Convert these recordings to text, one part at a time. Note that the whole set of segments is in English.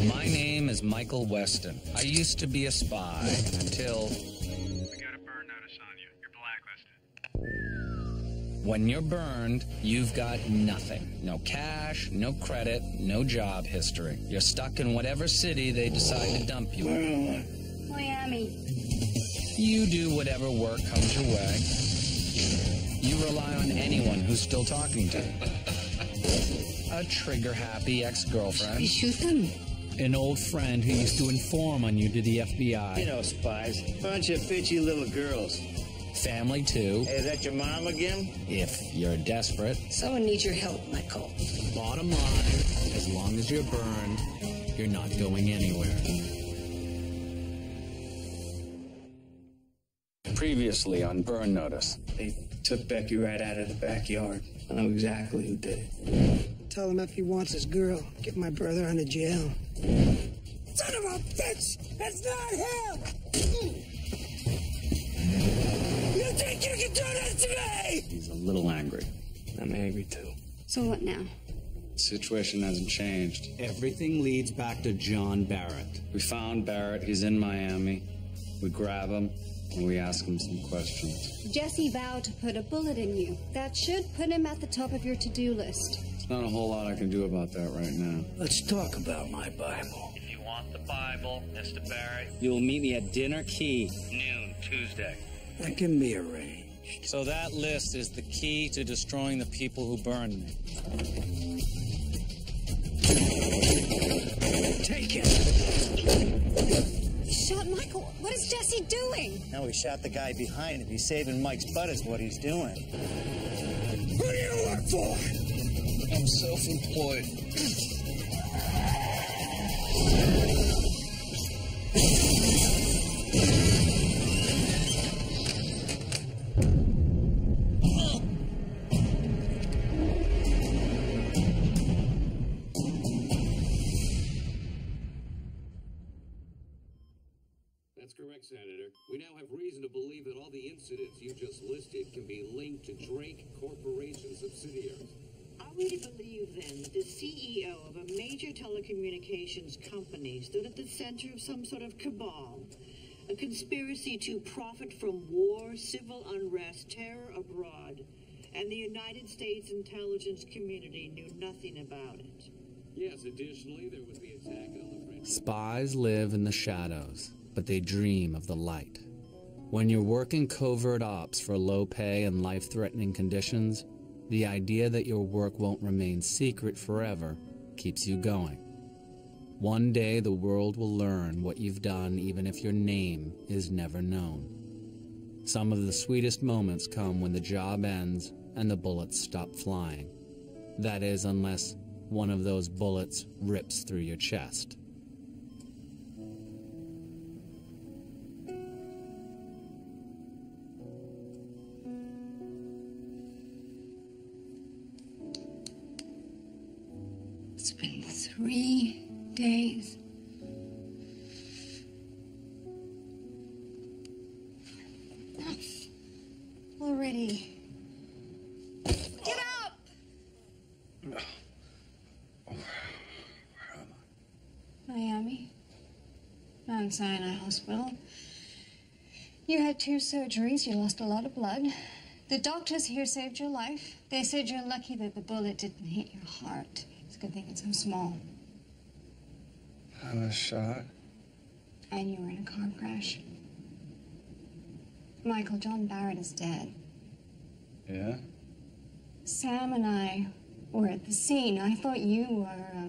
My name is Michael Weston. I used to be a spy until... We got a burn notice on you. You're blacklisted. When you're burned, you've got nothing. No cash, no credit, no job history. You're stuck in whatever city they decide to dump you in. Miami. You do whatever work comes your way. You rely on anyone who's still talking to you. A trigger-happy ex-girlfriend. You shoot them? An old friend who used to inform on you to the FBI. You know, spies. Bunch of bitchy little girls. Family, too. Hey, is that your mom again? If you're desperate. Someone needs your help, Michael. Bottom line, as long as you're burned, you're not going anywhere. Previously on Burn Notice. They took Becky right out of the backyard. I know exactly who did it. Tell him if he wants his girl, get my brother out of jail. Son of a bitch! That's not him! You think you can do this to me? He's a little angry. I'm angry, too. So what now? The situation hasn't changed. Everything leads back to John Barrett. We found Barrett. He's in Miami. We grab him, and we ask him some questions. Jesse vowed to put a bullet in you. That should put him at the top of your to-do list. There's not a whole lot I can do about that right now. Let's talk about my Bible. If you want the Bible, Mr. Barrett, You'll meet me at Dinner Key. noon Tuesday. That can be arranged. So that list is the key to destroying the people who burned me. Take it! He shot Michael. What is Jesse doing? Now he shot the guy behind him. He's saving Mike's butt is what he's doing. Who do you work for? I'm self-employed. That's correct, Senator. We now have reason to believe that all the incidents you just listed can be linked to Drake Corporation subsidiaries. Are we to believe, then, that the CEO of a major telecommunications company stood at the center of some sort of cabal? A conspiracy to profit from war, civil unrest, terror abroad, and the United States intelligence community knew nothing about it? Yes, additionally, there was the attack on the French... Spies live in the shadows, but they dream of the light. When you're working covert ops for low pay and life-threatening conditions, the idea that your work won't remain secret forever keeps you going. One day the world will learn what you've done even if your name is never known. Some of the sweetest moments come when the job ends and the bullets stop flying. That is, unless one of those bullets rips through your chest. It's been 3 days. Enough already. Get up! Where am I? Miami. Mount Sinai Hospital. You had 2 surgeries. You lost a lot of blood. The doctors here saved your life. They said you're lucky that the bullet didn't hit your heart. It's a good thing it's so small. I was shot. And you were in a car crash. Michael, John Barrett is dead. Yeah? Sam and I were at the scene. I thought you were,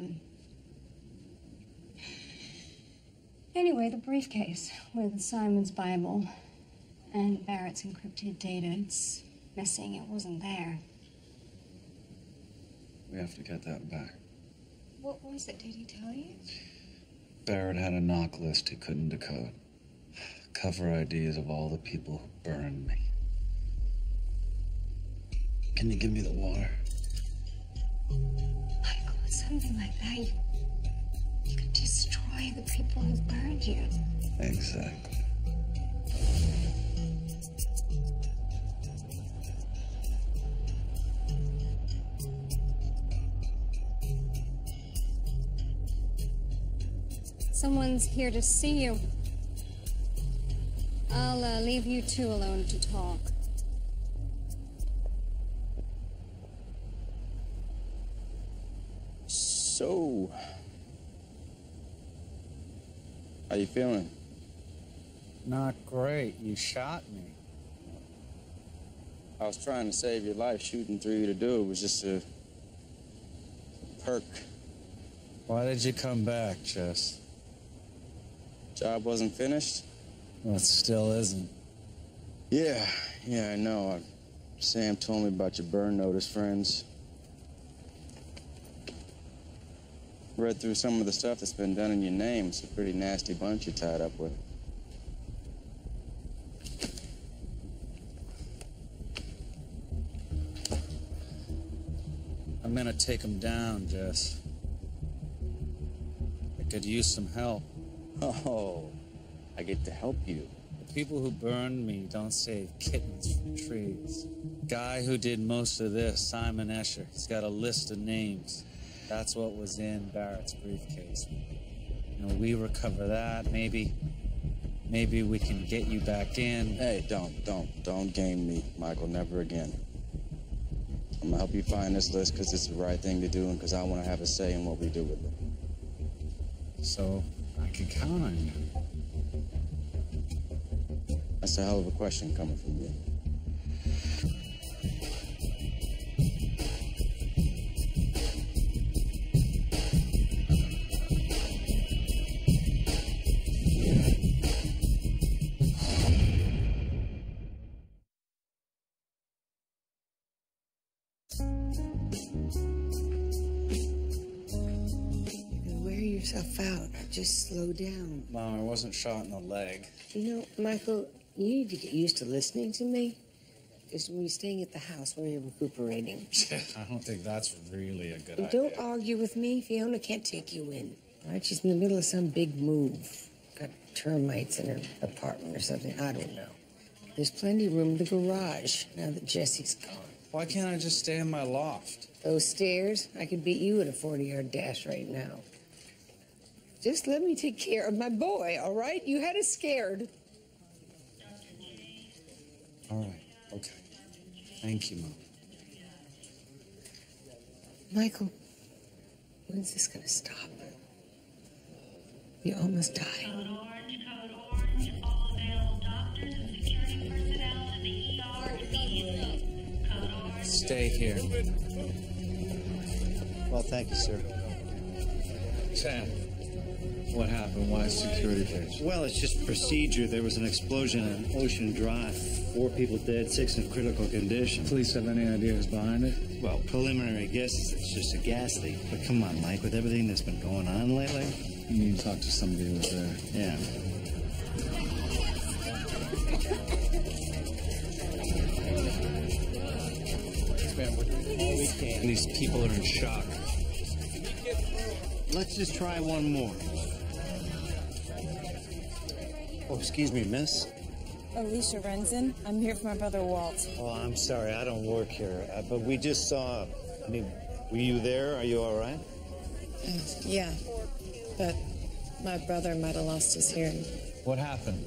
Anyway, the briefcase with Simon's Bible and Barrett's encrypted data, it's missing. It wasn't there. We have to get that back. What was it? Did he tell you? Barrett had a knock list he couldn't decode. Cover IDs of all the people who burned me. Can you give me the water? Michael, with something like that, you could destroy the people who burned you. Exactly. Someone's here to see you. I'll leave you two alone to talk. So, how you feeling? Not great. You shot me. I was trying to save your life. Shooting through you to do it was just a perk. Why did you come back, Jess? Job wasn't finished? Well, it still isn't. Yeah, I know. Sam told me about your burn notice friends. Read through some of the stuff that's been done in your name. It's a pretty nasty bunch you're tied up with. I'm gonna take him down, Jess. I could use some help. Oh, I get to help you. The people who burned me don't save kittens from trees. Guy who did most of this, Simon Escher, he's got a list of names. That's what was in Barrett's briefcase. You know, we recover that. Maybe we can get you back in. Hey, don't game me, Michael. Never again. I'm gonna help you find this list because it's the right thing to do and because I want to have a say in what we do with it. So I can count on you. That's a hell of a question coming from you. Out. Just slow down. Mom, I wasn't shot in the leg. You know, Michael, you need to get used to listening to me. Because when you're staying at the house, when you're recuperating. I don't think that's really a good idea. Don't argue with me. Fiona can't take you in. All right? She's in the middle of some big move. Got termites in her apartment or something. I don't know. There's plenty of room in the garage now that Jesse's gone. Why can't I just stay in my loft? Those stairs, I could beat you at a 40-yard dash right now. Just let me take care of my boy, all right? You had us scared. All right, okay. Thank you, Mom. Michael, when's this gonna stop? You almost died. Code orange, all available doctors, security personnel to the ER immediately. Code orange. Stay here. Well, thank you, sir. Sam, what happened? Why security case? Well, it's just procedure. There was an explosion on Ocean Drive. 4 people dead, 6 in critical condition. Police have any ideas behind it? Well, preliminary guesses it's just a gas leak. But come on, Mike, with everything that's been going on lately. You need to talk to somebody who was there. Yeah. These people are in shock. Let's just try one more. Oh, excuse me, miss. Alicia Renzen. I'm here for my brother Walt. Oh, I'm sorry. I don't work here. But we just saw... I mean, were you there? Are you all right? Yeah, but my brother might have lost his hearing. What happened?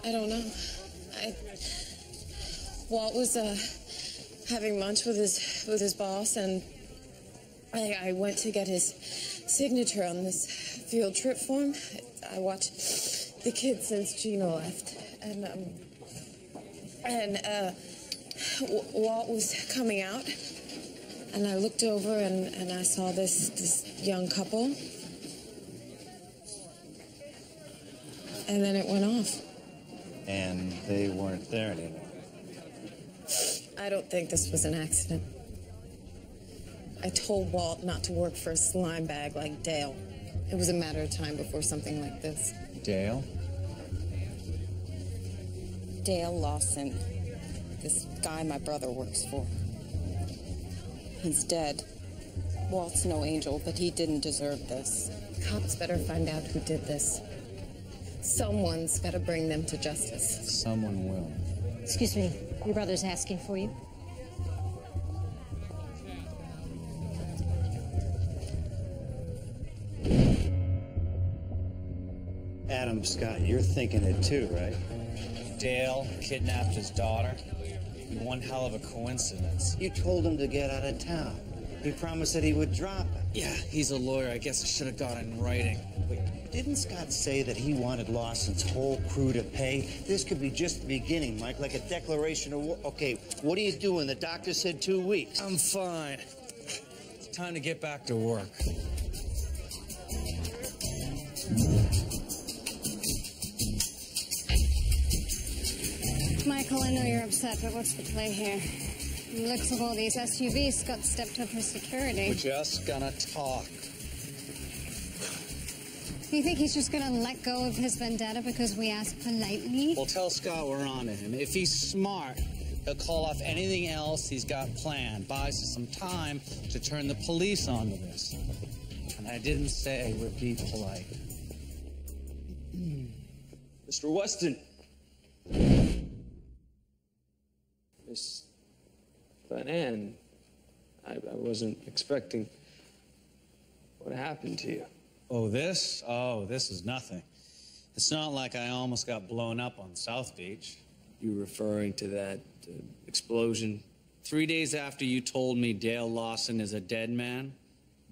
I don't know. Walt was having lunch with his boss, and I went to get his signature on this field trip form. I watched the kids since Gina left, and Walt was coming out, and I looked over and I saw this young couple, and then it went off. And they weren't there anymore. I don't think this was an accident. I told Walt not to work for a slime bag like Dale. It was a matter of time before something like this. Dale? Dale Lawson. This guy my brother works for. He's dead. Walt's no angel, but he didn't deserve this. Cops better find out who did this. Someone's got to bring them to justice. Someone will. Excuse me, your brother's asking for you. Adam, Scott, you're thinking it too, right? Dale kidnapped his daughter. One hell of a coincidence. You told him to get out of town. He promised that he would drop it. Yeah, he's a lawyer. I guess I should have got it in writing. Wait, didn't Scott say that he wanted Lawson's whole crew to pay? This could be just the beginning, Mike, like a declaration of war. Okay, what are you doing? The doctor said 2 weeks. I'm fine. It's time to get back to work. Michael, I know you're upset, but what's the play here? From the looks of all these SUVs, Scott stepped up for security. We're just gonna talk. Do you think he's just gonna let go of his vendetta because we asked politely? Well, tell Scott we're on to him. If he's smart, he'll call off anything else he's got planned. Buys us some time to turn the police onto this. And I didn't say we'd be polite. Mr. Weston. Miss Van Ann, I wasn't expecting what happened to you. Oh, this? Oh, this is nothing. It's not like I almost got blown up on South Beach. You referring to that explosion? 3 days after you told me Dale Lawson is a dead man,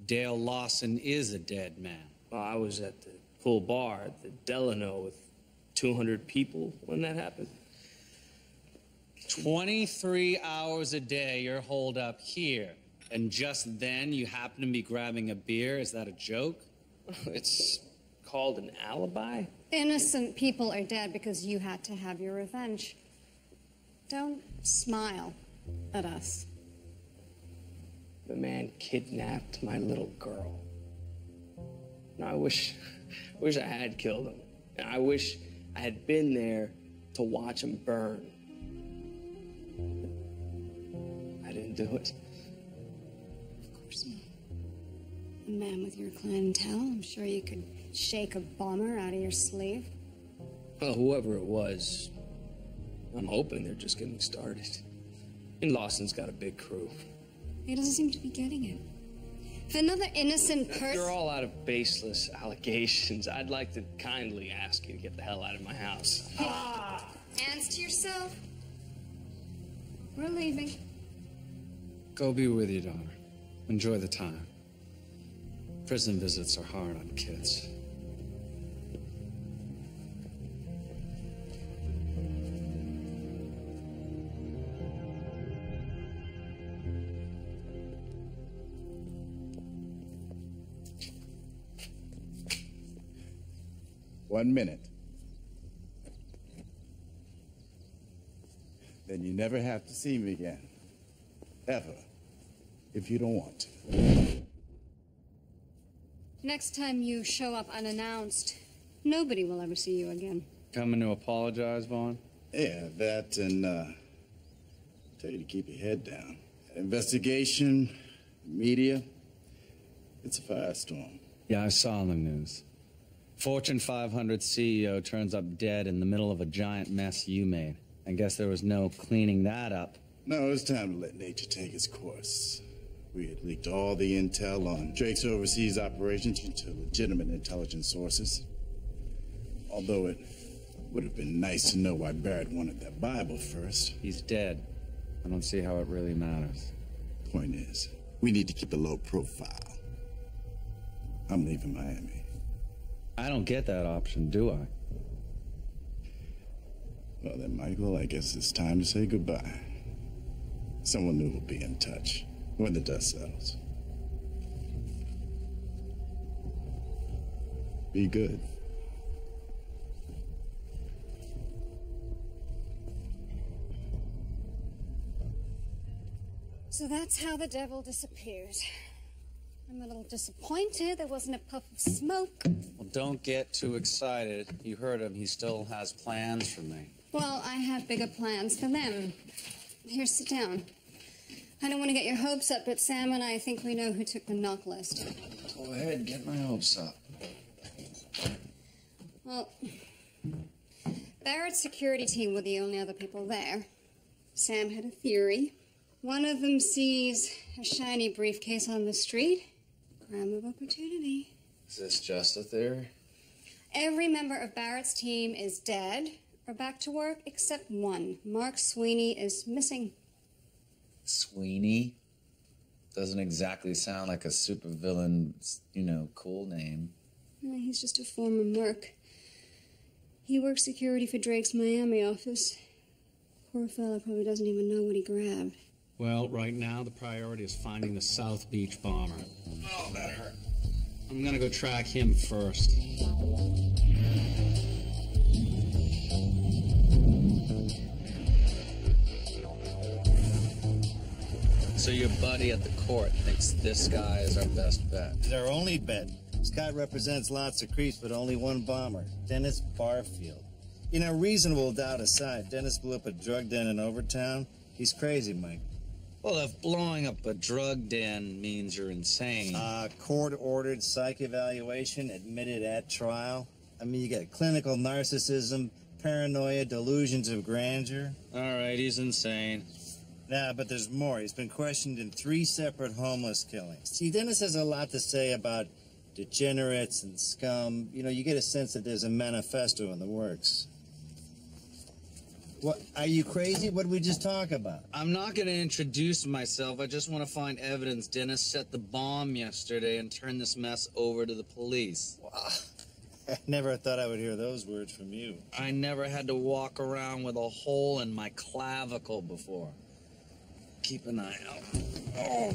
Dale Lawson is a dead man. Well, I was at the pool bar at the Delano with 200 people when that happened. 23 hours a day you're holed up here, and just then you happen to be grabbing a beer? Is that a joke? It's called an alibi? Innocent people are dead because you had to have your revenge. Don't smile at us. The man kidnapped my little girl. And I wish I had killed him. And I wish I had been there to watch him burn. I didn't do it. Of course not. A man with your clientele, I'm sure you could shake a bomber out of your sleeve. Well, whoever it was, I'm hoping they're just getting started. And Lawson's got a big crew. He doesn't seem to be getting it. If another innocent person... You're all out of baseless allegations. I'd like to kindly ask you to get the hell out of my house. Hands to yourself. We're leaving. Go be with your daughter. Enjoy the time. Prison visits are hard on kids. One minute. Then you never have to see me again. Ever. If you don't want to. Next time you show up unannounced, nobody will ever see you again. Coming to apologize, Vaughn? Yeah, that and, tell you to keep your head down. Investigation, media, it's a firestorm. Yeah, I saw on the news. Fortune 500 CEO turns up dead in the middle of a giant mess you made. I guess there was no cleaning that up. No, it's time to let nature take its course. We had leaked all the intel on Drake's overseas operations into legitimate intelligence sources. Although it would have been nice to know why Barrett wanted that Bible first. He's dead. I don't see how it really matters. Point is, we need to keep a low profile. I'm leaving Miami. I don't get that option, do I? Well then, Michael, I guess it's time to say goodbye. Someone new will be in touch when the dust settles. Be good. So that's how the devil disappears. I'm a little disappointed there wasn't a puff of smoke. Well, don't get too excited. You heard him. He still has plans for me. Well, I have bigger plans for them. Here, sit down. I don't want to get your hopes up, but Sam and I think we know who took the knock list. Go ahead, get my hopes up. Well, Barrett's security team were the only other people there. Sam had a theory. One of them sees a shiny briefcase on the street. Crime of opportunity. Is this just a theory? Every member of Barrett's team is dead or back to work except one. Mark Sweeney is missing. Sweeney? Doesn't exactly sound like a supervillain's, cool name. He's just a former merc. He works security for Drake's Miami office. Poor fella probably doesn't even know what he grabbed. Well, right now the priority is finding the South Beach bomber. Oh, that hurt. I'm gonna go track him first. So your buddy at the court thinks this guy is our best bet? It's our only bet. Scott represents lots of creeps, but only one bomber, Dennis Barfield. Reasonable doubt aside, Dennis blew up a drug den in Overtown. He's crazy, Mike. Well, if blowing up a drug den means you're insane... Court-ordered psych evaluation, admitted at trial. You got clinical narcissism, paranoia, delusions of grandeur. All right, he's insane. Nah, but there's more. He's been questioned in 3 separate homeless killings. See, Dennis has a lot to say about degenerates and scum. You get a sense that there's a manifesto in the works. What, are you crazy? What did we just talk about? I'm not going to introduce myself. I just want to find evidence Dennis set the bomb yesterday and turn this mess over to the police. Wow. I never thought I would hear those words from you. I never had to walk around with a hole in my clavicle before. Keep an eye out. Oh.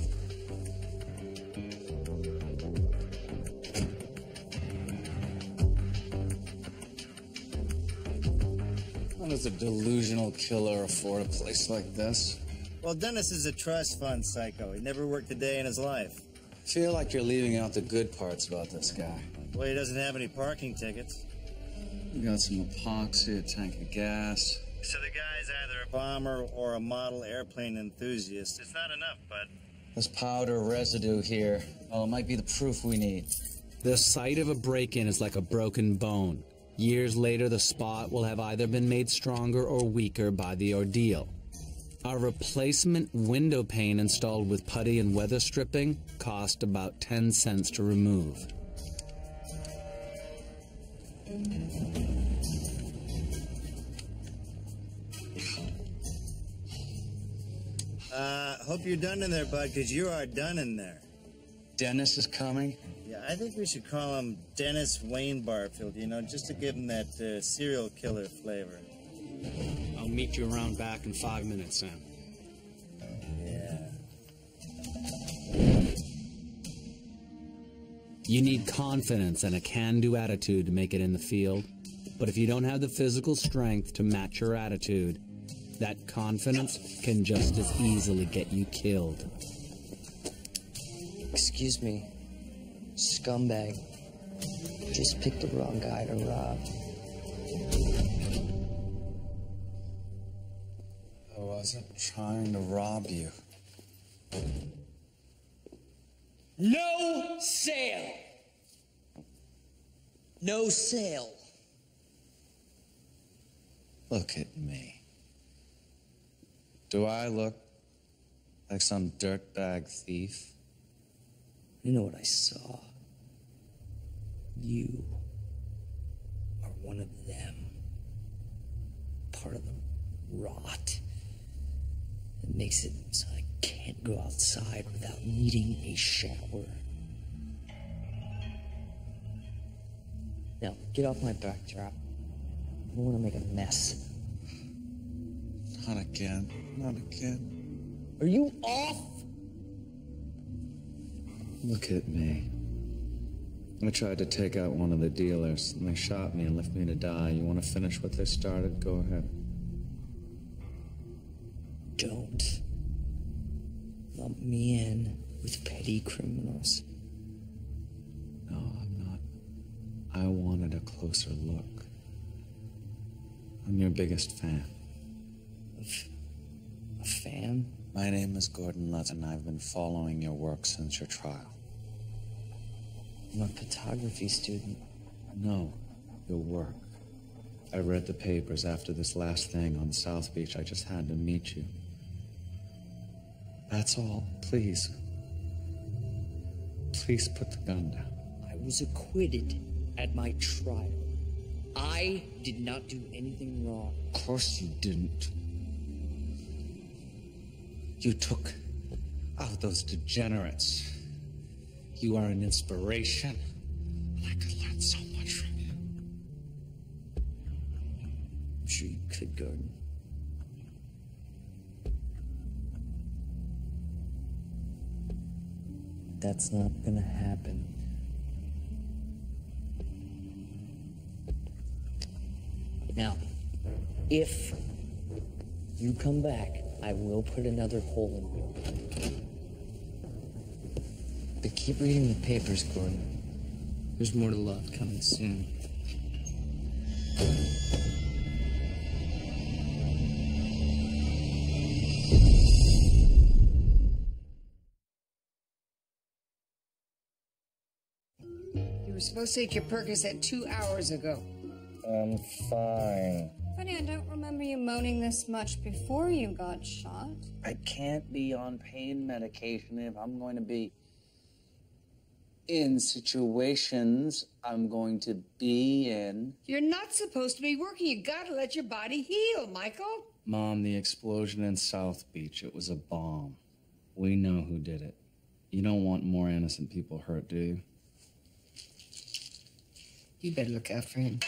How does a delusional killer afford a place like this? Well, Dennis is a trust fund psycho. He never worked a day in his life. I feel like you're leaving out the good parts about this guy. Well, he doesn't have any parking tickets. You got some epoxy, a tank of gas. So the guy's either a bomber or a model airplane enthusiast. It's not enough, bud. There's powder residue here. Well, it might be the proof we need. The site of a break-in is like a broken bone. Years later, the spot will have either been made stronger or weaker by the ordeal. A replacement window pane installed with putty and weather stripping cost about 10 cents to remove. Hope you're done in there, bud, because you are done in there. Dennis is coming? Yeah, I think we should call him Dennis Wayne Barfield, just to give him that serial killer flavor. I'll meet you around back in 5 minutes, Sam. Yeah. You need confidence and a can-do attitude to make it in the field. But if you don't have the physical strength to match your attitude, that confidence can just as easily get you killed. Excuse me, scumbag. Just picked the wrong guy to rob. I wasn't trying to rob you. No sale! No sale. Look at me. Do I look like some dirtbag thief? You know what I saw? You are one of them. Part of the rot that makes it so I can't go outside without needing a shower. Now, get off my backdrop. I don't want to make a mess. Not again. Not again. Are you off? Look at me. I tried to take out one of the dealers, and they shot me and left me to die. You want to finish what they started? Go ahead. Don't lump me in with petty criminals. No, I'm not. I wanted a closer look. I'm your biggest fan. A fan? My name is Gordon Lutz, and I've been following your work since your trial. I'm a photography student. No, your work. I read the papers after this last thing on South Beach. I just had to meet you. That's all. Please. Please put the gun down. I was acquitted at my trial. I did not do anything wrong. Of course you didn't. You took out those degenerates. You are an inspiration. I could learn so much from you. I'm sure you could, Gordon. That's not gonna happen. Now, if you come back, I will put another hole in you. But keep reading the papers, Gordon. There's more to love coming soon. You were supposed to take your Percocet 2 hours ago. I'm fine. Funny, I don't remember you moaning this much before you got shot. I can't be on pain medication if I'm going to be in situations I'm going to be in. You're not supposed to be working. You gotta let your body heal, Michael. Mom, the explosion in South Beach, it was a bomb. We know who did it. You don't want more innocent people hurt, do you? You better look out for him.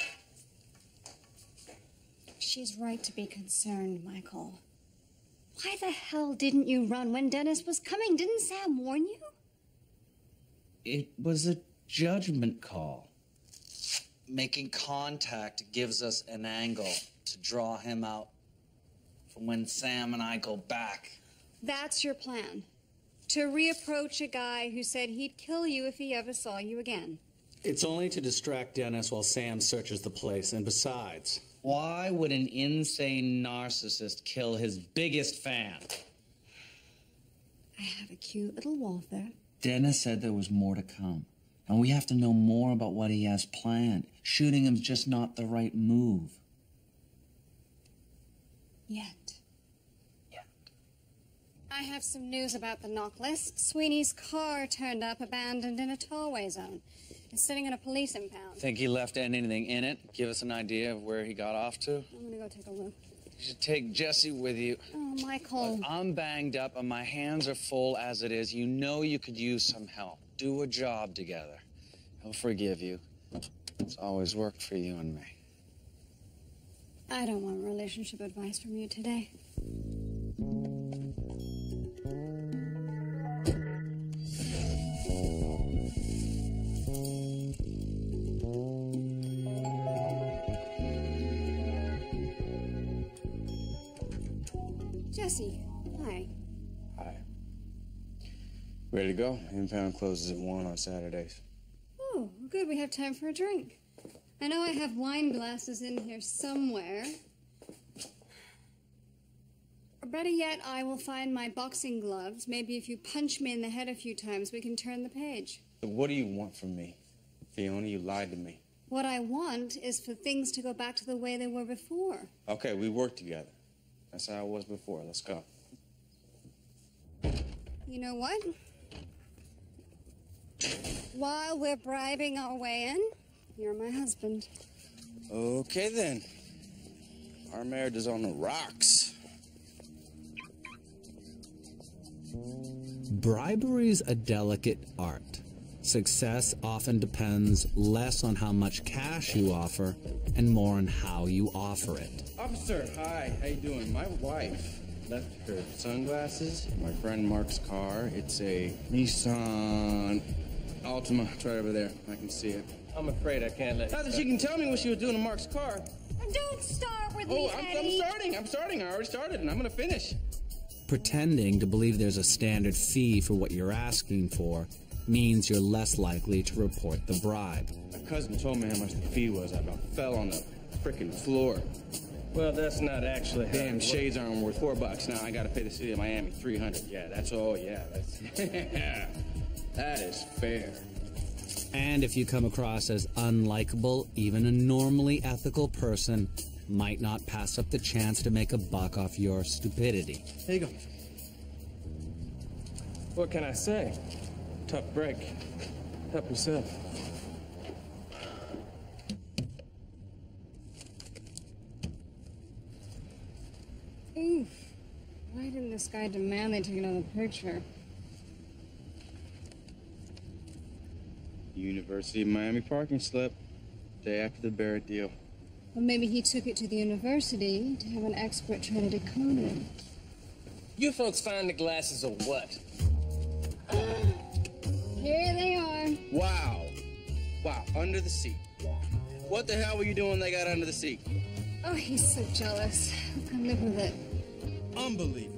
She's right to be concerned, Michael. Why the hell didn't you run when Dennis was coming? Didn't Sam warn you? It was a judgment call. Making contact gives us an angle to draw him out from when Sam and I go back. That's your plan. To reapproach a guy who said he'd kill you if he ever saw you again. It's only to distract Dennis while Sam searches the place. And besides, why would an insane narcissist kill his biggest fan? I have a cute little wolf there. Dennis said there was more to come. And we have to know more about what he has planned. Shooting him's just not the right move. Yet. I have some news about the knock list. Sweeney's car turned up abandoned in a tollway zone. It's sitting in a police impound. Think he left anything in it? Give us an idea of where he got off to? I'm gonna go take a look. You should take Jesse with you. Oh, Michael. Look, I'm banged up and my hands are full as it is. You know you could use some help. Do a job together. He'll forgive you. It's always worked for you and me. I don't want relationship advice from you today. Jesse, hi. Hi. Ready to go? Impound closes at 1 on Saturdays. Oh, good. We have time for a drink. I know I have wine glasses in here somewhere. Or better yet, I will find my boxing gloves. Maybe if you punch me in the head a few times, we can turn the page. So what do you want from me? Fiona, you lied to me. What I want is for things to go back to the way they were before. Okay, we worked together. That's how it was before. Let's go. You know what? While we're bribing our way in, you're my husband. Okay, then. Our marriage is on the rocks. Bribery's a delicate art. Success often depends less on how much cash you offer and more on how you offer it. Officer, hi. How you doing? My wife left her sunglasses in my friend Mark's car. It's a Nissan Altima. It's right over there. I can see it. I'm afraid I can't let you. Not that she can tell me what she was doing in Mark's car. Don't start with Oh, me, I'm Eddie. starting. I already started, and I'm going to finish. Pretending to believe there's a standard fee for what you're asking for means you're less likely to report the bribe. My cousin told me how much the fee was. I about fell on the frickin' floor. Well, that's not actually how Damn it shades aren't worth $4. Now I gotta pay the city of Miami $300. Yeah, that's all. Yeah, that's that is fair. And if you come across as unlikable, even a normally ethical person might not pass up the chance to make a buck off your stupidity. Here you go. What can I say? Tough break. Help yourself. Why didn't this guy demand they took another picture? University of Miami parking slip. Day after the Barrett deal. Well, maybe he took it to the university to have an expert try to decode it. You folks find the glasses or what? Here they are. Wow. Wow, under the seat. What the hell were you doing when they got under the seat? Oh, he's so jealous. Who can live with it? Unbelievable.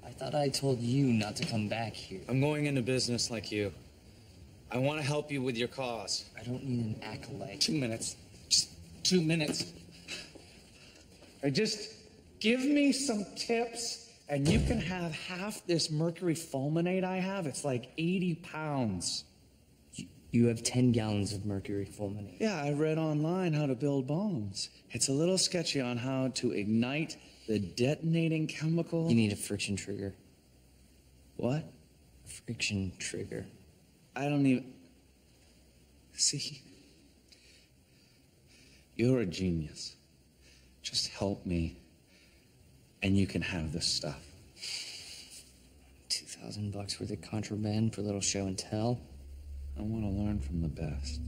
I thought I told you not to come back here. I'm going into business like you. I want to help you with your cause. I don't need an acolyte. 2 minutes. Just 2 minutes. Just give me some tips, and you can have half this mercury fulminate I have. It's like 80 pounds. You have 10 gallons of mercury fulminate. Yeah, I read online how to build bombs. It's a little sketchy on how to ignite the detonating chemical. You need a friction trigger. What? Friction trigger. I don't even... See? You're a genius. Just help me, and you can have this stuff. $2,000 worth of contraband for a little show and tell. I want to learn from the best.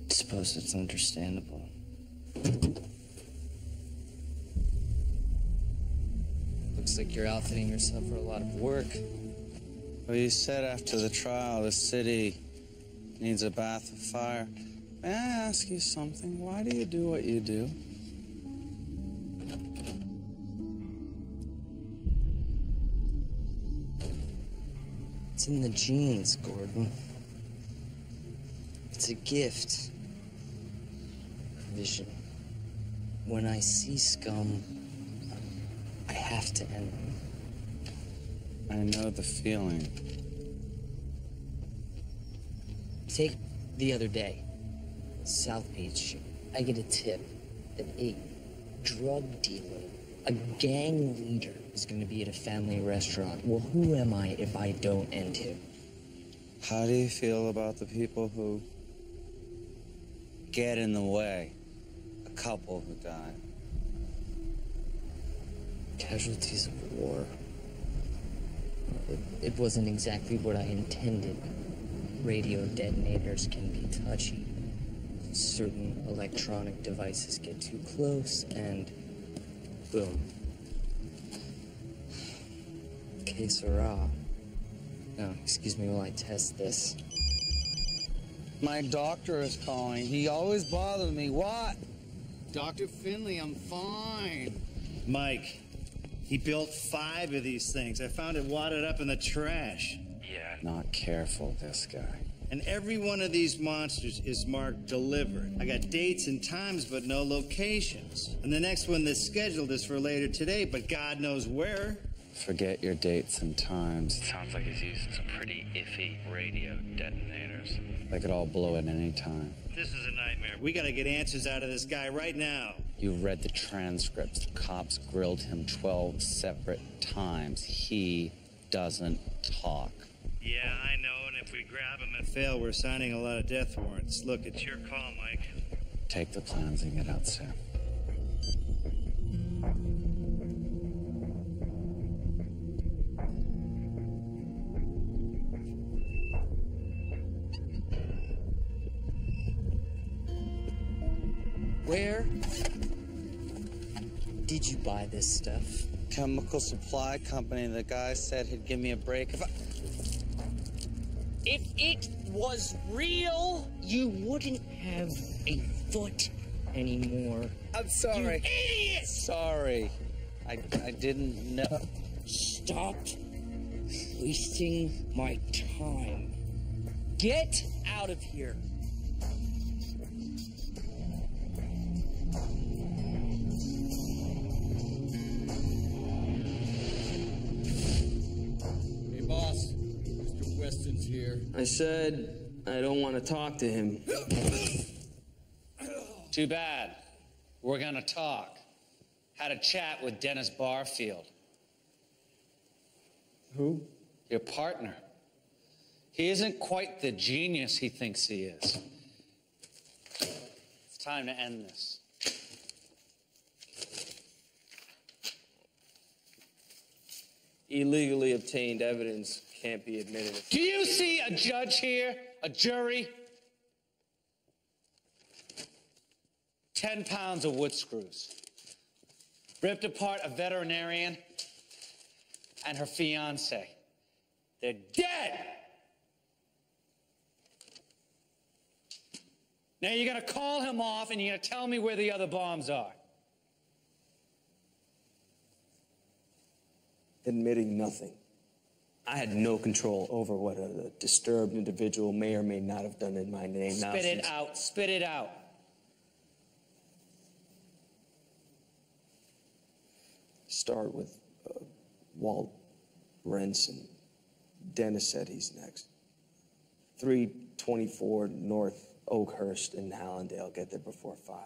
Suppose it's understandable. Looks like you're outfitting yourself for a lot of work. Well, you said after the trial the city needs a bath of fire. May I ask you something? Why do you do what you do? It's in the genes, Gordon. It's a gift. Vision. When I see scum, I have to end them. I know the feeling. Take the other day, South Beach. I get a tip that a drug dealer, a gang leader, is going to be at a family restaurant. Well, who am I if I don't end him? How do you feel about the people who get in the way? A couple who die. Casualties of war. It wasn't exactly what I intended. Radio detonators can be touchy. Certain electronic devices get too close, and boom. Que sera? No, excuse me while I test this. My doctor is calling. He always bothers me. What? Dr. Finley, I'm fine. Mike, he built 5 of these things. I found it wadded up in the trash. Yeah, not careful, this guy. And every one of these monsters is marked delivered. I got dates and times, but no locations. And the next one that's scheduled is for later today, but God knows where. Forget your dates and times. Sounds like he's using some pretty iffy radio detonators. They could all blow at any time. This is a nightmare. We gotta get answers out of this guy right now. You read the transcripts. The cops grilled him 12 separate times. He doesn't talk. Yeah, I know, and if we grab him and fail, we're signing a lot of death warrants. Look, it's your call, Mike. Take the plans and get out soon. Where did you buy this stuff? Chemical supply company. The guy said he'd give me a break If it was real, you wouldn't have a foot anymore. I'm sorry. You idiot! Sorry. I didn't know. Stop wasting my time. Get out of here. Hey, boss. Mr. Weston's here. I said I don't want to talk to him. Too bad. We're gonna talk. Had a chat with Dennis Barfield. Who? Your partner. He isn't quite the genius he thinks he is. It's time to end this. Illegally obtained evidence can't be admitted. Do you see a judge here? A jury? 10 pounds of wood screws. Ripped apart a veterinarian and her fiancé. They're dead! Now you're gonna call him off and you're gonna tell me where the other bombs are. Admitting nothing. I had no control over what a disturbed individual may or may not have done in my name. Spit it out, spit it out. Start with Walt Renson. Dennis said he's next. 324 North Oakhurst in Hallandale. Get there before 5.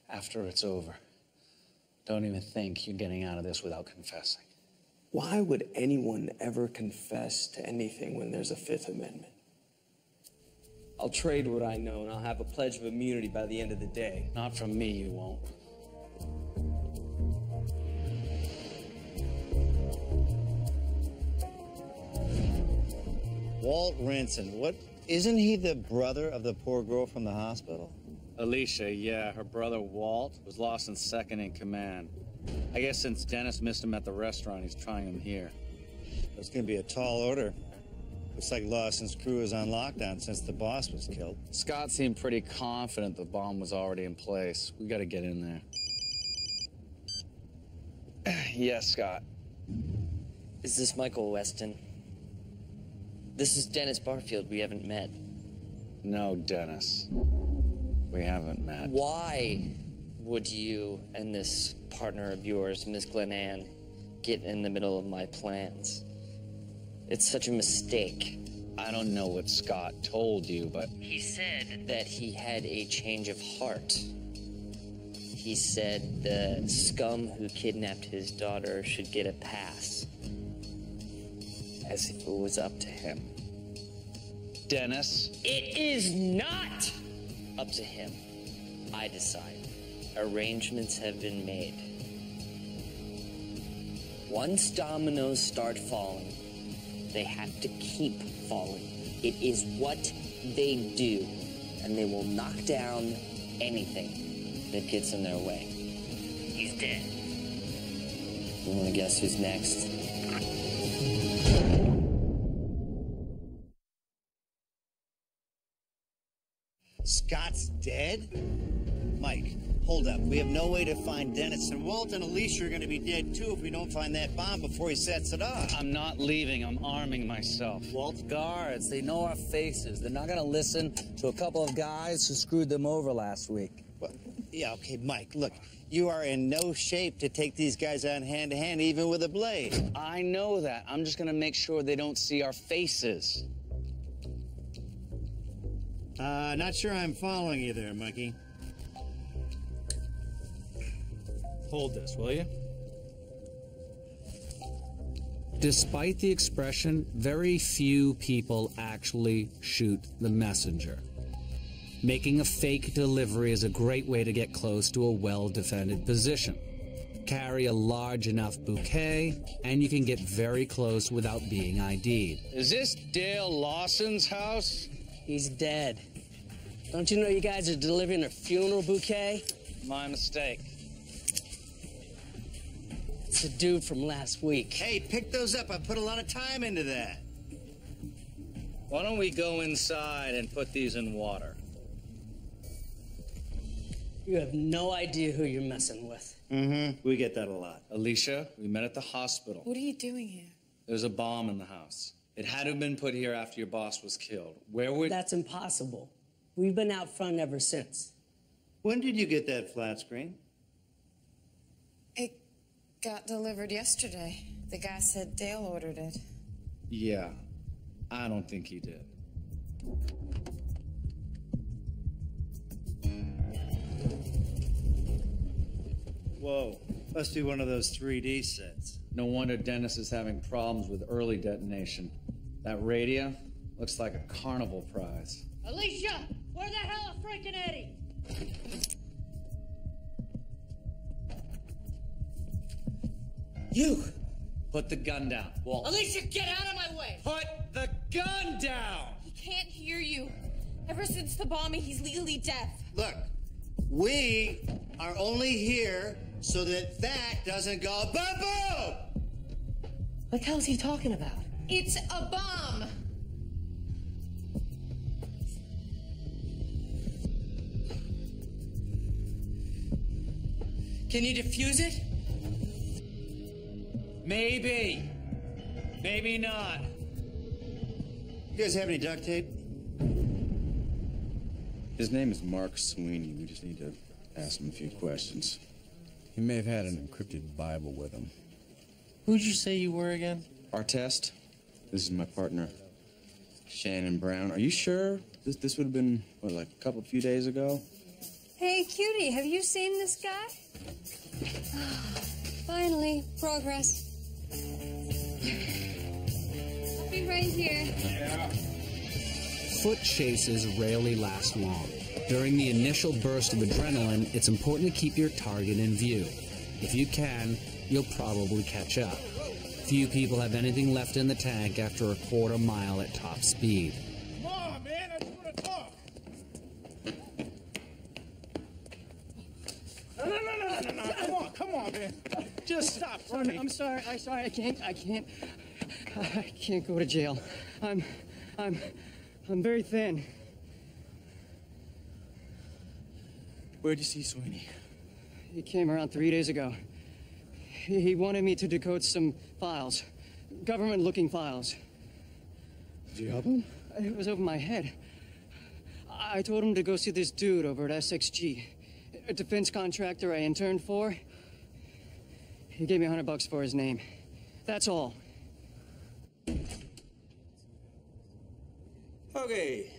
After it's over, don't even think you're getting out of this without confessing. Why would anyone ever confess to anything when there's a Fifth Amendment? I'll trade what I know, and I'll have a pledge of immunity by the end of the day. Not from me, you won't. Walt Renson, what? Isn't he the brother of the poor girl from the hospital? Alicia, yeah, her brother Walt was lost in second in command. I guess since Dennis missed him at the restaurant, he's trying him here. It's gonna be a tall order. Looks like Lawson's crew is on lockdown since the boss was killed. Scott seemed pretty confident the bomb was already in place. We gotta get in there. Yes, Scott. Is this Michael Weston? This is Dennis Barfield. We haven't met. No, Dennis. We haven't met. Why would you and this partner of yours, Miss Glenann, get in the middle of my plans? It's such a mistake. I don't know what Scott told you, but... He said that he had a change of heart. He said the scum who kidnapped his daughter should get a pass. As if it was up to him. Dennis? It is not up to him. I decide. Arrangements have been made. Once dominoes start falling, they have to keep falling. It is what they do, and they will knock down anything that gets in their way. He's dead. You want to guess who's next? Scott's dead? Mike, hold up. We have no way to find Dennis, and Walt and Alicia are going to be dead, too, if we don't find that bomb before he sets it off. I'm not leaving. I'm arming myself. Walt, guards, they know our faces. They're not going to listen to a couple of guys who screwed them over last week. Well, yeah, okay, Mike, look. You are in no shape to take these guys on hand-to-hand, even with a blade. I know that. I'm just going to make sure they don't see our faces. Not sure I'm following you there, Mikey. Hold this, will you? Despite the expression, very few people actually shoot the messenger. Making a fake delivery is a great way to get close to a well-defended position. Carry a large enough bouquet, and you can get very close without being ID'd. Is this Dale Lawson's house? He's dead. Don't you know you guys are delivering a funeral bouquet? My mistake. It's a dude from last week. Hey, pick those up. I put a lot of time into that. Why don't we go inside and put these in water? You have no idea who you're messing with. Mm-hmm. We get that a lot. Alicia, we met at the hospital. What are you doing here? There's a bomb in the house. It had to have been put here after your boss was killed. Where would... That's impossible. We've been out front ever since. When did you get that flat screen? It got delivered yesterday. The guy said Dale ordered it. Yeah, I don't think he did. Whoa, must be one of those 3D sets. No wonder Dennis is having problems with early detonation. That radio looks like a carnival prize. Alicia, where the hell is freaking Eddie? You! Put the gun down, Walt. Alicia, get out of my way! Put the gun down! He can't hear you. Ever since the bombing, he's legally deaf. Look, we are only here so that doesn't go boom boom! What the hell is he talking about? It's a bomb. Can you defuse it? Maybe. Maybe not. You guys have any duct tape? His name is Mark Sweeney. We just need to ask him a few questions. He may have had an encrypted Bible with him. Who'd you say you were again? Our test. This is my partner, Shannon Brown. Are you sure this would have been, what, like a few days ago? Hey, cutie, have you seen this guy? Finally, progress. I'll be right here. Foot chases rarely last long. During the initial burst of adrenaline, it's important to keep your target in view. If you can, you'll probably catch up. Few people have anything left in the tank after a quarter mile at top speed. Come on, man, I just want to talk. No. Come on, man. Just stop running. I'm sorry, I can't go to jail. I'm very thin. Where'd you see Sweeney? He came around 3 days ago. He wanted me to decode some files. Government-looking files. Did you help him? It was over my head. I told him to go see this dude over at SXG, a defense contractor I interned for. He gave me $100 for his name. That's all. Okay.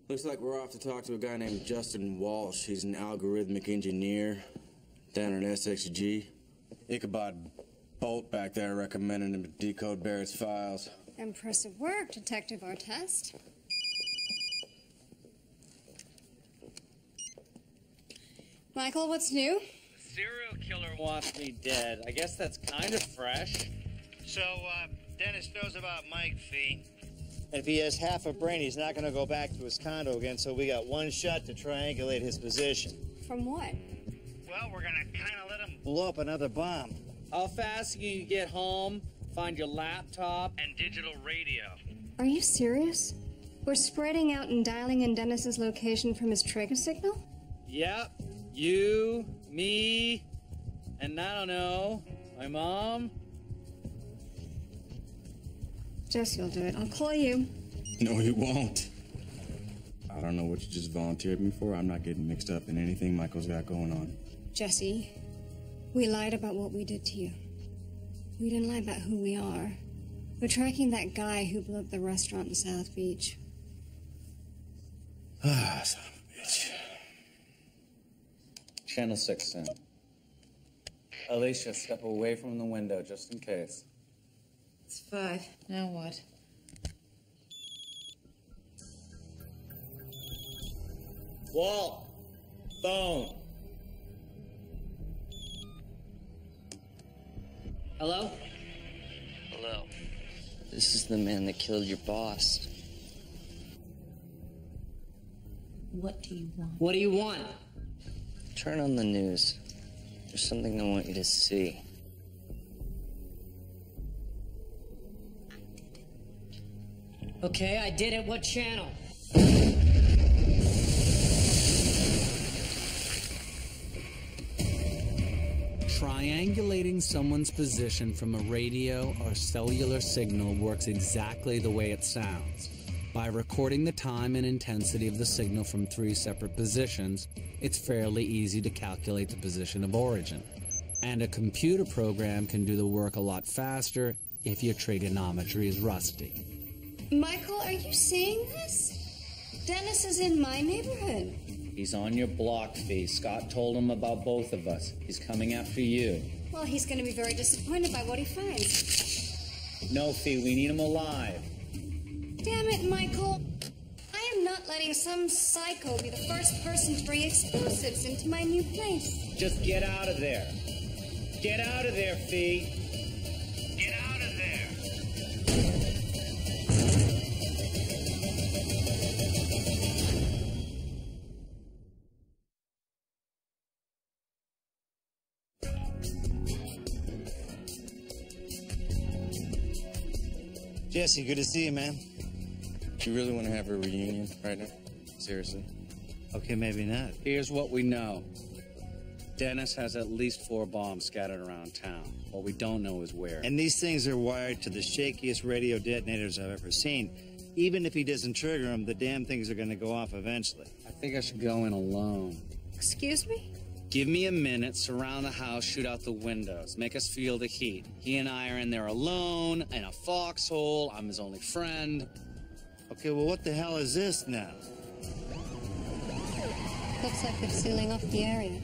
Looks like we're off to talk to a guy named Justin Walsh. He's an algorithmic engineer down at SXG. Ichabod Bolt back there recommended him to decode Barrett's files. Impressive work, Detective Artest. Michael, what's new? Serial killer wants me dead. I guess that's kind of fresh. So, Dennis knows about Mike Fee. And if he has half a brain, he's not going to go back to his condo again, so we got one shot to triangulate his position. From what? Well, we're going to kind of let him blow up another bomb. How fast can you get home, find your laptop, and digital radio? Are you serious? We're spreading out and dialing in Dennis's location from his trigger signal? Yep. You, me, and I don't know, my mom. Jesse will do it. I'll call you. No, you won't. I don't know what you just volunteered me for. I'm not getting mixed up in anything Michael's got going on. Jesse, we lied about what we did to you. We didn't lie about who we are. We're tracking that guy who blew up the restaurant in South Beach. Ah, son of a bitch. Channel 6 in. Alicia, step away from the window just in case. It's 5. Now what? Walt, phone. Hello? Hello. This is the man that killed your boss. What do you want? What do you want? Turn on the news. There's something I want you to see. Okay, I did it. What channel? Triangulating someone's position from a radio or cellular signal works exactly the way it sounds. By recording the time and intensity of the signal from 3 separate positions, it's fairly easy to calculate the position of origin. And a computer program can do the work a lot faster if your trigonometry is rusty. Michael, are you seeing this? Dennis is in my neighborhood. He's on your block, Fee. Scott told him about both of us. He's coming after you. Well, he's going to be very disappointed by what he finds. No, Fee, we need him alive. Damn it, Michael. I am not letting some psycho be the first person to bring explosives into my new place. Just get out of there. Get out of there, Fee. Get out of there. Jesse, good to see you, man. Do you really want to have a reunion right now? Seriously? Okay, maybe not. Here's what we know. Dennis has at least 4 bombs scattered around town. What we don't know is where. And these things are wired to the shakiest radio detonators I've ever seen. Even if he doesn't trigger them, the damn things are going to go off eventually. I think I should go in alone. Excuse me? Give me a minute, surround the house, shoot out the windows, make us feel the heat. He and I are in there alone, in a foxhole. I'm his only friend. Okay, well, what the hell is this now? Looks like they're sealing off the area.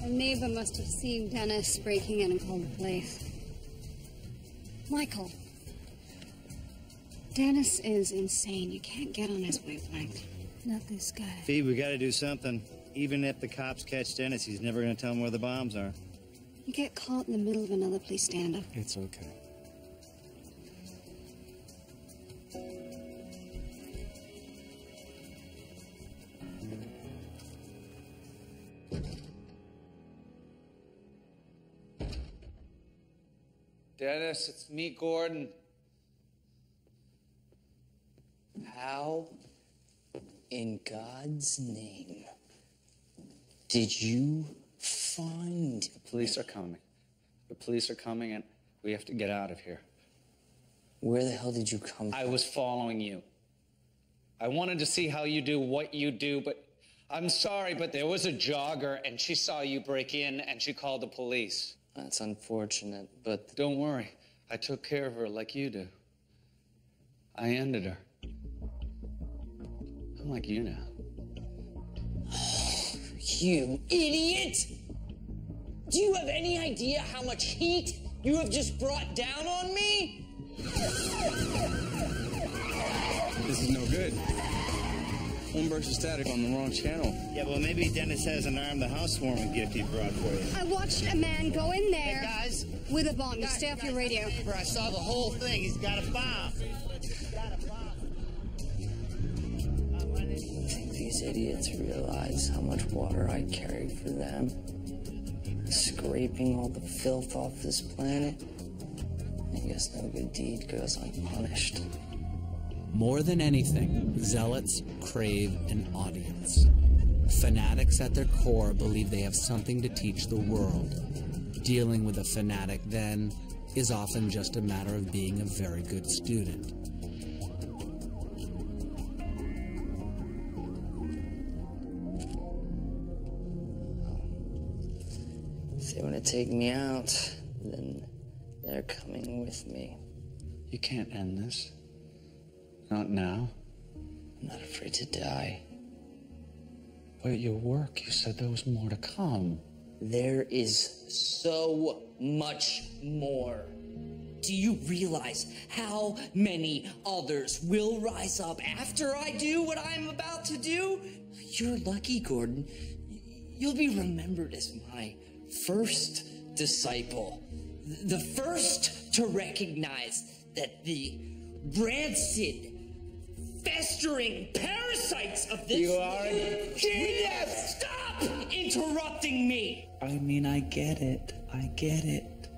A neighbor must have seen Dennis breaking in and called the police. Michael. Dennis is insane. You can't get on his wavelength. Not this guy. Fee, we got to do something. Even if the cops catch Dennis, he's never going to tell them where the bombs are. You get caught in the middle of another police standoff. It's okay. Dennis, it's me, Gordon. How in God's name did you find... The police are coming. The police are coming, and we have to get out of here. Where the hell did you come from? I was following you. I wanted to see how you do what you do, but I'm sorry, but there was a jogger, and she saw you break in, and she called the police. That's unfortunate, but... Don't worry. I took care of her like you do. I ended her. I'm like you now. You idiot! Do you have any idea how much heat you have just brought down on me? This is no good. One burst of static on the wrong channel. Yeah, well, maybe Dennis has an arm the housewarming gift he brought for you. I watched a man go in there guys, with a bomb. You stay off your radio. I saw the whole thing. He's got a bomb. I think these idiots realize how much water I carried for them. Scraping all the filth off this planet. I guess no good deed goes unpunished. More than anything, zealots crave an audience. Fanatics at their core believe they have something to teach the world. Dealing with a fanatic, then, is often just a matter of being a very good student. If they want to take me out, then they're coming with me. You can't end this. Not now. I'm not afraid to die. But at your work, you said there was more to come. There is so much more. Do you realize how many others will rise up after I do what I'm about to do? You're lucky, Gordon. You'll be remembered as my first disciple. The first to recognize that the rancid, festering parasites of this... You are... Stop interrupting me! I mean, I get it. I get it.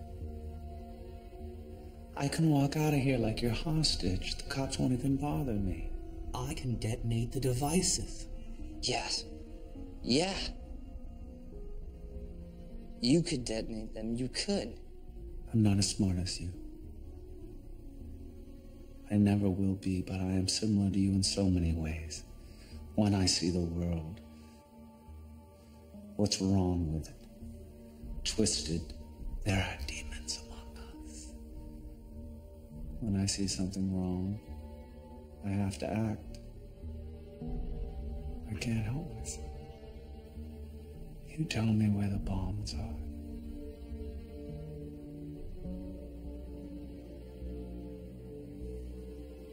I can walk out of here like you're hostage. The cops won't even bother me. I can detonate the devices. Yes. Yeah. You could detonate them. You could. I'm not as smart as you. I never will be, but I am similar to you in so many ways. When I see the world, what's wrong with it? Twisted, there are demons among us. When I see something wrong, I have to act. I can't help myself. You tell me where the bombs are.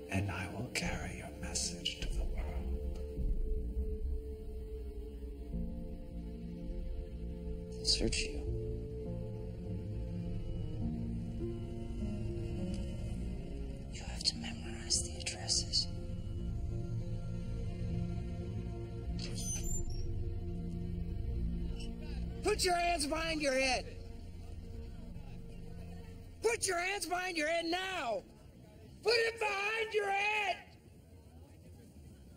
And I will carry your message to the world. They'll search you. You have to memorize the addresses. Put your hands behind your head! Put your hands behind your head now! Put it behind your head!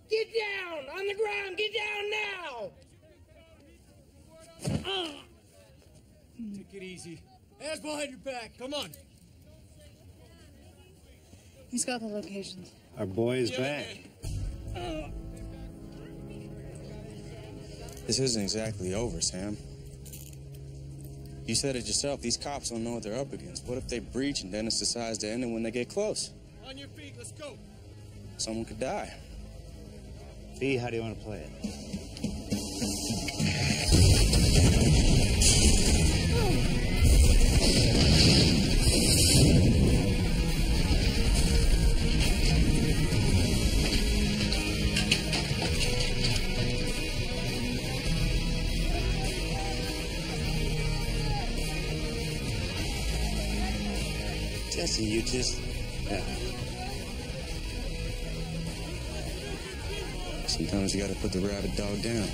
Get down! On the ground! Get down now! Take it easy. Hands behind your back. Come on. He's got the locations. Our boy is back. This isn't exactly over, Sam. You said it yourself, these cops don't know what they're up against. What if they breach and Dennis decides to end it when they get close? On your feet, let's go. Someone could die. B, how do you want to play it? Jesse, you just... Yeah. Sometimes you gotta put the rabid dog down.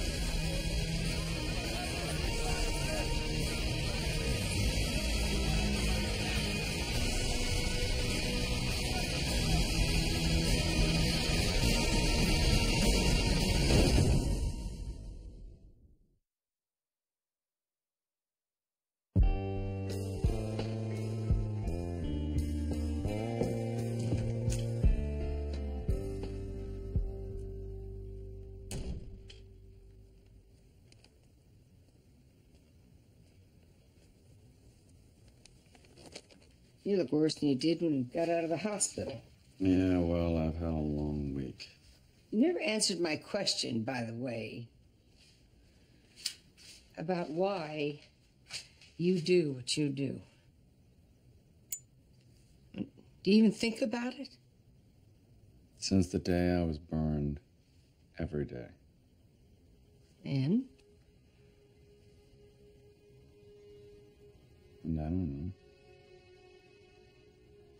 You look worse than you did when you got out of the hospital. Yeah, well, I've had a long week. You never answered my question, by the way, about why you do what you do. Do you even think about it? Since the day I was burned, every day. And I don't know.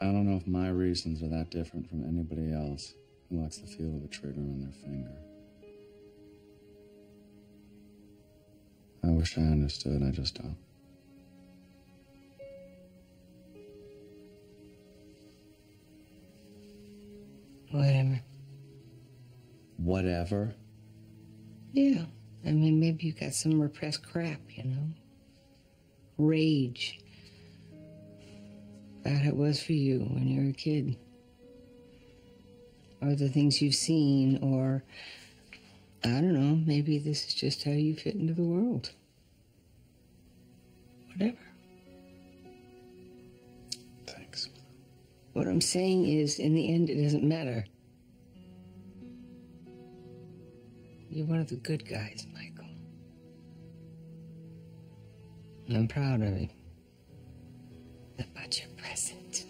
I don't know if my reasons are that different from anybody else who likes the feel of a trigger on their finger. I wish I understood, I just don't. whatever. Whatever? Yeah. I mean, maybe you got some repressed crap, you know? Rage. That it was for you when you were a kid. Or the things you've seen, or I don't know, maybe this is just how you fit into the world. Whatever. Thanks. What I'm saying is, in the end, it doesn't matter. You're one of the good guys, Michael. And I'm proud of you. About your present.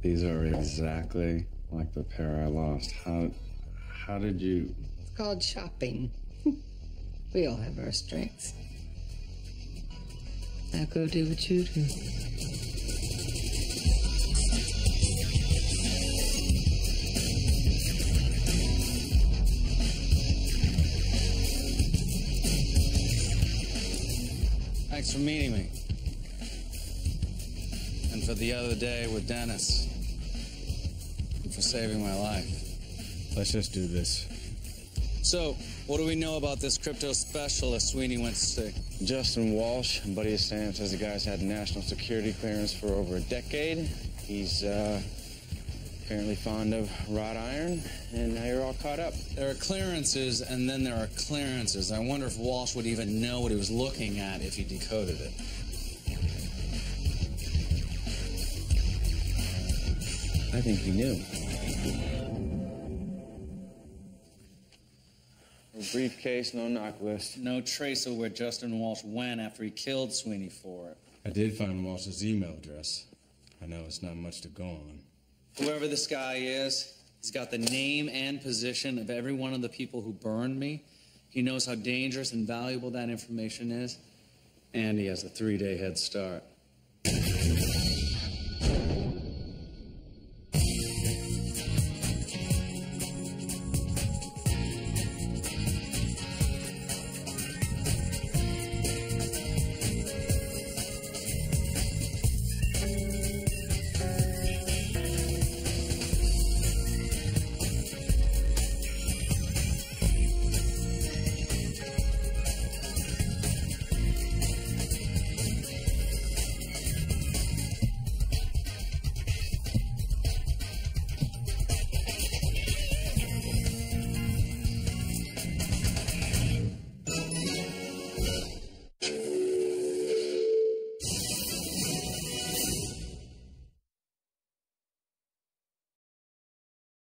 These are exactly like the pair I lost. How did you... It's called shopping. We all have our strengths. Now go do what you do. Thanks for meeting me. And for the other day with Dennis. And for saving my life. Let's just do this. So, what do we know about this crypto specialist Sweeney went to see? Justin Walsh, a buddy of Sam, says the guy's had national security clearance for over a decade. He's Apparently fond of wrought iron, and now you're all caught up. There are clearances, and then there are clearances. I wonder if Walsh would even know what he was looking at if he decoded it. I think he knew. A briefcase, no knock list. No trace of where Justin Walsh went after he killed Sweeney for it. I did find Walsh's email address. I know it's not much to go on. Whoever this guy is, he's got the name and position of every one of the people who burned me. He knows how dangerous and valuable that information is. And he has a 3-day head start.